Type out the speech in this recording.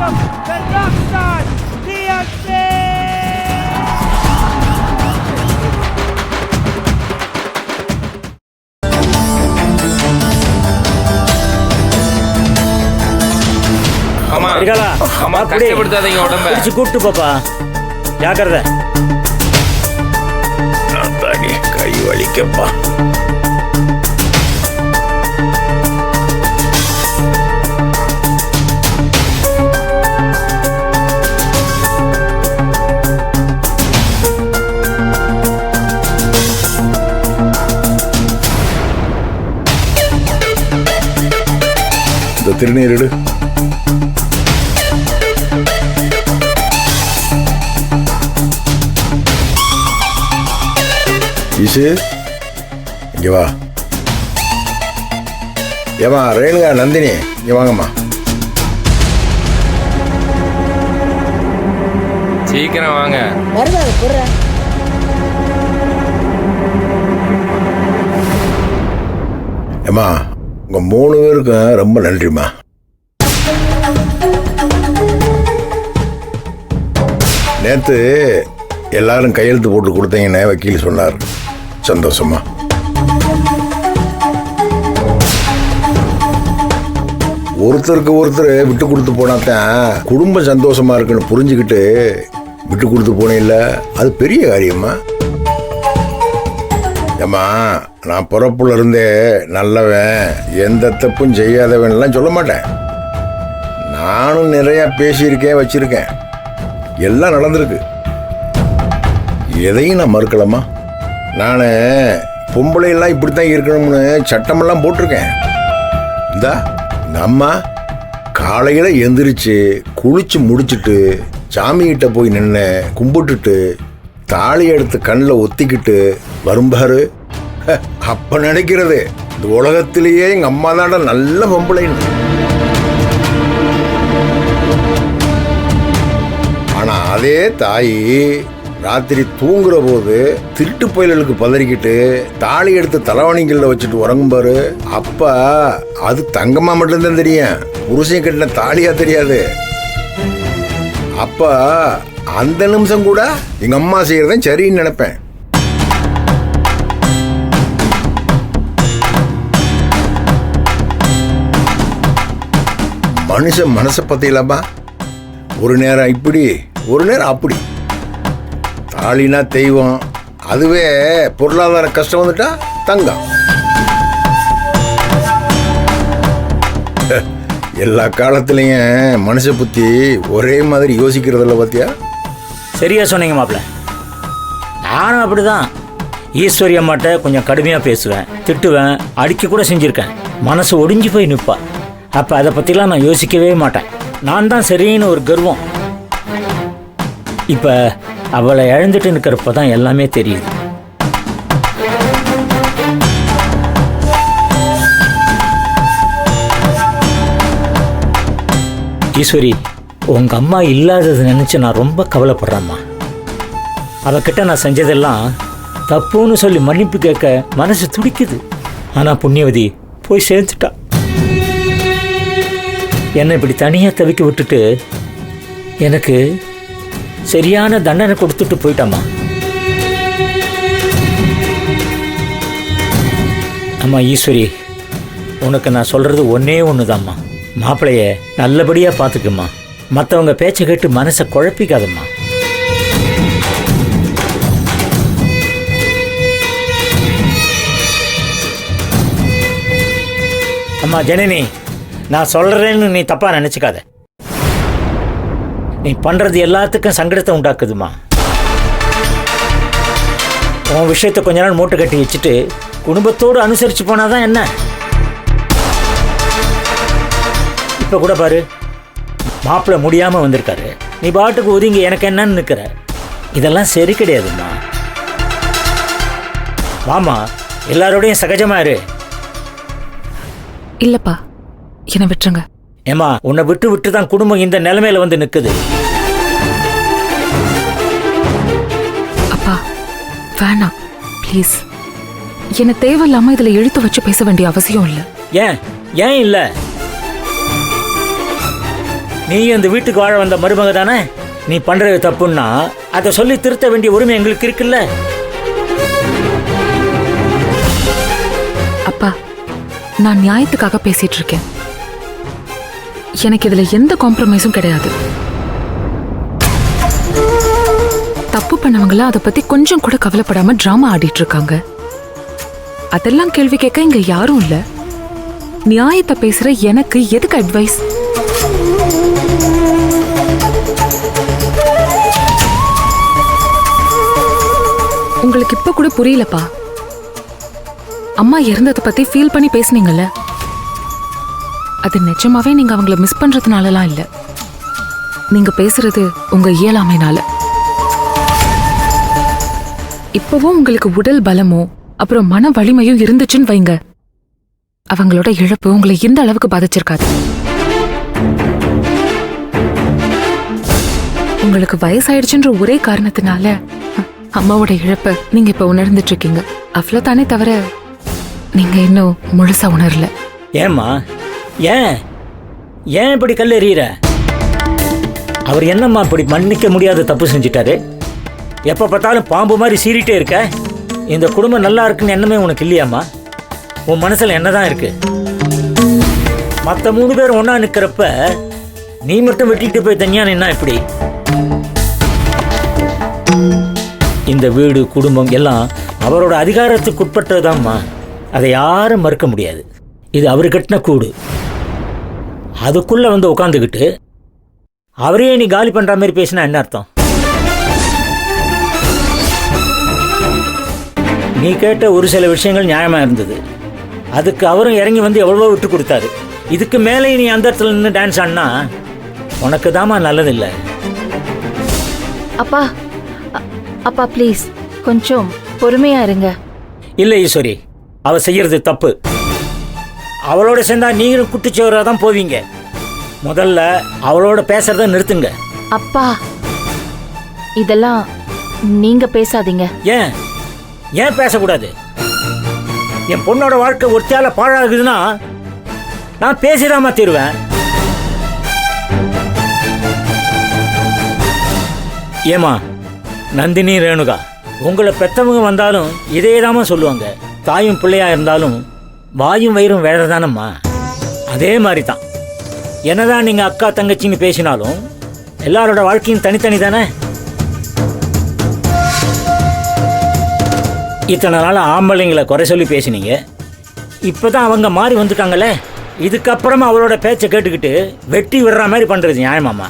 welcome the Rockstar DMC! ஆமா இருக்கலா ஆமா கஷ்டப்படுத்தாதீங்க உடம்ப பிடிச்சு கூப்பிட்டு பாப்பா ஜாக்கிரதை தாடி கை வலிக்கப்பா இந்த திருநீர் எடு. ஈசு இங்க வா. ஏமா ரேணுகா நந்தினி இங்க வாங்கம்மா. சீக்கிரம் வாங்க. ஏமா உங்க 3 பேருக்கும் ரொம்ப நன்றிம்மா. நேத்து எல்லாரும் கையெழுத்து போட்டு கொடுத்தீங்கன்னு வக்கீல் சொன்னார். சந்தோஷமா. ஒருத்தருக்கு ஒருத்தர் விட்டு கொடுத்து போனாதான் குடும்பம் சந்தோஷமா இருக்குன்னு புரிஞ்சுக்கிட்டு விட்டு கொடுத்து போனேன்ல, அது பெரிய காரியம்மா. ஏம்மா நான் பிறப்புல இருந்தே நல்லவன் எந்த தப்பும் செய்யாதவன்லாம் சொல்ல மாட்டேன். நானும் நிறைய பேசியிருக்கேன் வச்சிருக்கேன், எல்லாம் நடந்திருக்கு. எதையும் நான் மறுக்கலாமா? நான் பொம்பளையெல்லாம் இப்படித்தான் இருக்கணும்னு சட்டமெல்லாம் போட்டிருக்கேன். இந்தா இந்த அம்மா காலையில் எந்திரிச்சு குளிச்சு முடிச்சுட்டு சாமிகிட்ட போய் நின்று கும்பிட்டுட்டு தாலி எடுத்து கண்ணில் ஒத்திக்கிட்டு வரும்பாரு. அப்ப நினைக்கிறது இந்த உலகத்திலேயே எங்க அம்மா தான்டா நல்ல பொம்பளைன்னு. ஆனா அதே தாய் ராத்திரி தூங்குற போது திருட்டு புயலுக்கு பதறிக்கிட்டு தாலி எடுத்து தலைவணிகள்ல வச்சுட்டு உறங்கும் பாரு. அப்ப அது தங்கமா மட்டும்தான் தெரியும், புருஷன் கட்டின தாலியா தெரியாது. அப்ப அந்த நிமிஷம் கூட எங்க அம்மா செய்யறதும் சரின்னு நினைப்பேன். மனுஷன் மனசை பத்தி இல்லாமா, ஒரு நேரம் இப்படி ஒரு நேரம் அப்படி. தாலினா தெய்வம், அதுவே பொருளாதார கஷ்டம் வந்துட்டா தங்கம். எல்லா காலத்திலையும் மனுஷ புத்தி ஒரே மாதிரி யோசிக்கிறதில்ல பாத்தியா? சரியா சொன்னீங்க மாப்பிள்ள. நானும் அப்படிதான். ஈஸ்வரி அம்மாட்ட கொஞ்சம் கடுமையாக பேசுவேன், திட்டுவேன், அடிக்க கூட செஞ்சுருக்கேன். மனசு ஒடிஞ்சு போய் நிற்பா. அப்போ அதை பற்றிலாம் நான் யோசிக்கவே மாட்டேன். நான் தான் சரின்னு ஒரு கர்வம். இப்போ அவளை இழந்துட்டு நிற்கிறப்ப தான் எல்லாமே தெரியுது. ஈஸ்வரி, உங்கள் அம்மா இல்லாதது நினச்சி நான் ரொம்ப கவலைப்படுறேம்மா. அவகிட்ட நான் செஞ்சதெல்லாம் தப்புன்னு சொல்லி மன்னிப்பு கேட்க மனசு துடிக்குது. ஆனால் புண்ணியவதி போய் சேர்ந்துட்டா. என்னை இப்படி தனியாக தவிக்க விட்டுட்டு எனக்கு சரியான தண்டனை கொடுத்துட்டு போயிட்டாம்மா. அம்மா ஈஸ்வரி, உனக்கு நான் சொல்கிறது ஒன்றே ஒன்று தான்மா. மாப்பிள்ளைய நல்லபடியாக பார்த்துக்குமா. மற்றவங்க பேச்சை கேட்டு மனசை குழப்பிக்காதம்மா. அம்மா ஜனனி, நான் சொல்கிறேன்னு நீ தப்பாக நினச்சிக்காத. நீ பண்ணுறது எல்லாத்துக்கும் சங்கடத்தை உண்டாக்குதுமா. உன் விஷயத்தை கொஞ்ச நாள் மூட்டை கட்டி வச்சுட்டு குடும்பத்தோடு அனுசரித்து போனாதான் என்ன. இப்போ கூட பாரு, மாப்பிள்ளை முடியாமல் வந்திருக்காரு, நீ பாட்டுக்கு ஒதுங்கி எனக்கு என்னன்னு நிற்கிற. இதெல்லாம் சரி கிடையாதும்மா. வாமா, எல்லாரோடையும் சகஜமா இரு. இல்லப்பா, என்னை விட்டுருங்க. ஏமா, உன்னை விட்டு விட்டு தான் குடும்பம் இந்த நிலைமையில வந்து நிற்குது. அப்பா வேணாம் ப்ளீஸ். என்னை தேவையில்லாம இதுல இழுத்து வச்சு பேச வேண்டிய அவசியம் இல்லை. ஏன் ஏன் இல்லை? நீ இந்த வீட்டுக்கு வாழ வந்த மருமக தானே? நீ பண்றது தப்புன்னா அதை சொல்லி திருத்த வேண்டிய உரிமை எங்களுக்கு இருக்குல்ல? அப்பா, நான் நியாயத்துக்காக பேசிட்டு இருக்கேன். எனக்கு இதுல எந்த காம்ப்ரமைஸும் கிடையாது. தப்பு பண்ணவங்கள அதை பத்தி கொஞ்சம் கூட கவலைப்படாம டிராமா ஆடிட்டு இருக்காங்க. அதெல்லாம் கேள்வி கேட்க இங்க யாரும் இல்ல. நியாயத்தை பேசுற எனக்கு எதுக்கு அட்வைஸ்? உங்களுக்கு இப்ப கூட புரியலப்பா. அம்மா இறந்ததை பத்தி ஃபீல் பண்ணி பேசுனீங்கல்ல, அது நிஜமாவே நீங்க அவங்கள மிஸ் பண்றதுனாலலாம் இல்ல. நீங்க பேசுறது உங்க இயலாமைனால. இப்பவும் உங்களுக்கு உடல் பலமோ அப்புறம் மன வலிமையும் இருந்துச்சுன்னு வைங்க, அவங்களோட இழப்பு உங்களை எந்த அளவுக்கு பாதிச்சிருக்காது. உங்களுக்கு வயசாயிடுச்சுன்ற ஒரே காரணத்தினால அம்மாவோட இழப்ப நீங்க இப்ப உணர்ந்துட்டு இருக்கீங்க. அவ்வளவுதானே தவிர நீங்க இன்னும் முழுசா உணரல. ஏம்மா, ஏன் ஏன் இப்படி கல் எறிகிற? அவர் என்னம்மா இப்படி மன்னிக்க முடியாத தப்பு செஞ்சிட்டாரு? எப்போ பார்த்தாலும் பாம்பு மாதிரி சீறிட்டே இருக்க. இந்த குடும்பம் நல்லா இருக்குன்னு எண்ணமே உனக்கு இல்லையாம்மா? உன் மனசில் என்னதான் இருக்கு? மற்ற 3 பேர் ஒன்றா நிற்கிறப்ப நீ மட்டும் வெட்டிட்டு போய் தனியாக நின்னா எப்படி? இந்த வீடு குடும்பம் எல்லாம் அவரோட அதிகாரத்துக்கு உட்பட்டதுதான்மா. அதை யாரும் மறுக்க முடியாது. இது அவர் கட்டின கூடு. அதுக்குள்ள வந்து உட்காந்துக்கிட்டு அவரையே நீ காலி பண்ற மாதிரி பேசினா என்ன அர்த்தம்? நீ கேட்ட ஒரு சில விஷயங்கள் நியாயமா இருந்தது. அதுக்கு அவரும் இறங்கி வந்து எவ்வளவோ விட்டு கொடுத்தாரு. இதுக்கு மேலே நீ அந்த இடத்துல நின்று டான்ஸ் ஆடினா உனக்கு தாமா நல்லதில்லை. அப்பா அப்பா ப்ளீஸ் கொஞ்சம் பொறுமையா இருங்க. இல்லை ஈஸ்வரி, அவ செய்யறது தப்பு. அவளோட சேர்ந்தா நீங்களும் குட்டிச்சோராக தான் போவீங்க. முதல்ல அவளோட பேசுறத நிறுத்துங்க. அப்பா இதெல்லாம் நீங்க பேசாதீங்க. ஏன் ஏன் பேசக்கூடாது? என் பொண்ணோட வாழ்க்கை ஒருத்தியால பாழாகுதுன்னா நான் பேசிடாம தீருவேன். ஏமா நந்தினி, ரேணுகா, உங்களை பெத்தவங்க வந்தாலும் இதேதாமா சொல்லுவாங்க. தாயும் பிள்ளையா இருந்தாலும் வாயும் வயிறும் வேற தானம்மா. அதே மாதிரி தான் என்னதான் நீங்க அக்கா தங்கச்சின்னு பேசினாலும் எல்லாரோட வாழ்க்கையும் தனித்தனி தானே. இத்தனை நாள் ஆம்பளைங்களை குறை சொல்லி பேசினீங்க. இப்போதான் அவங்க மாறி வந்துட்டாங்களே. இதுக்கப்புறமா அவளோட பேச்சை கேட்டுக்கிட்டு வெட்டி விடுற மாதிரி பண்றது நியாயமாம்மா?